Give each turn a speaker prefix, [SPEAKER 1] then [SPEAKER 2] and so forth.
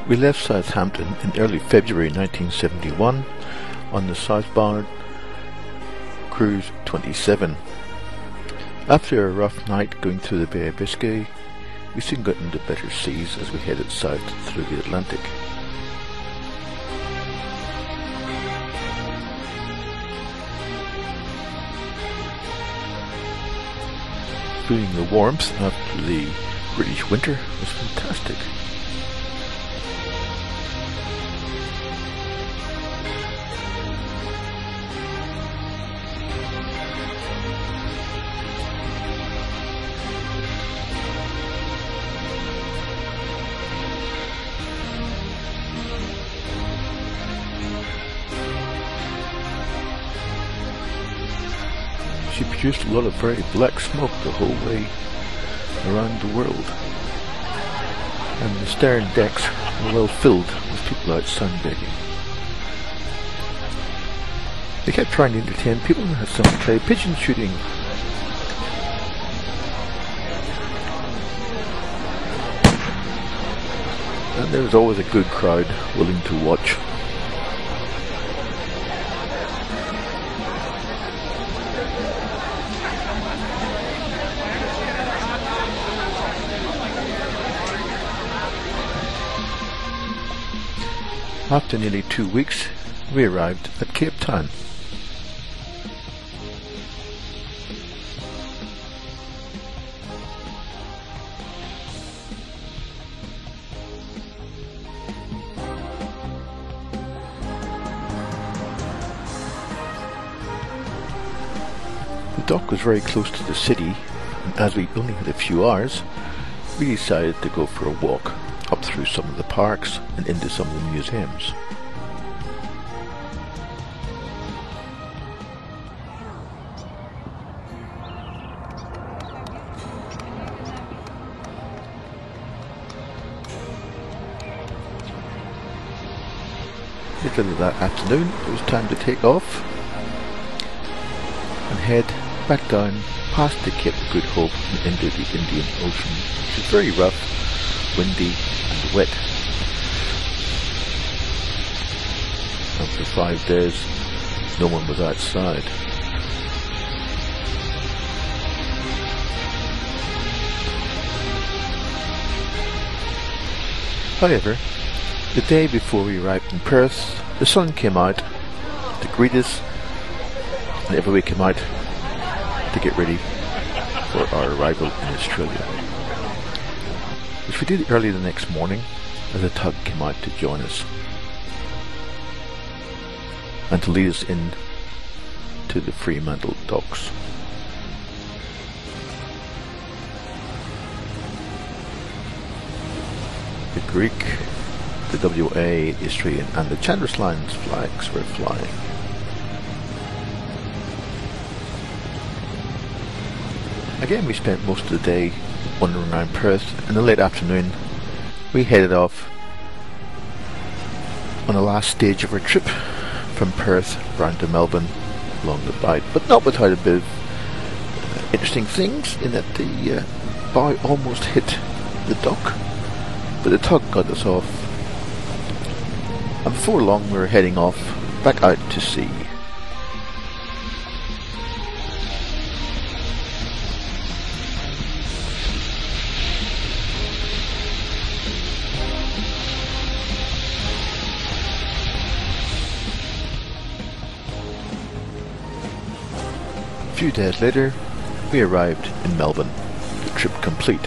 [SPEAKER 1] We left Southampton in early February 1971 on the southbound Cruise 27. After a rough night going through the Bay of Biscay, we soon got into better seas as we headed south through the Atlantic. Feeling the warmth after the British winter was fantastic. She produced a lot of very black smoke the whole way around the world, and the stern decks were well filled with people out sunbathing. They kept trying to entertain people and had some play pigeon shooting. And there was always a good crowd willing to watch. After nearly 2 weeks, we arrived at Cape Town. The dock was very close to the city, and as we only had a few hours, we decided to go for a walk up through some of the parks and into some of the museums. Later that afternoon, it was time to take off and head back down past the Cape of Good Hope and into the Indian Ocean, which is very rough, windy and wet. And for 5 days, no one was outside. However, the day before we arrived in Perth, the sun came out to greet us, and everybody came out to get ready for our arrival in Australia, which we did early the next morning as a tug came out to join us and to lead us in to the Fremantle docks. The Greek, the WA, the Australian and the Chandler's Lions flags were flying. Again, we spent most of the day wandering around Perth. In the late afternoon, we headed off on the last stage of our trip from Perth round to Melbourne along the Bight, but not without a bit of interesting things, in that the bow almost hit the dock, but the tug got us off, and before long we were heading off back out to sea. A few days later, we arrived in Melbourne, the trip complete.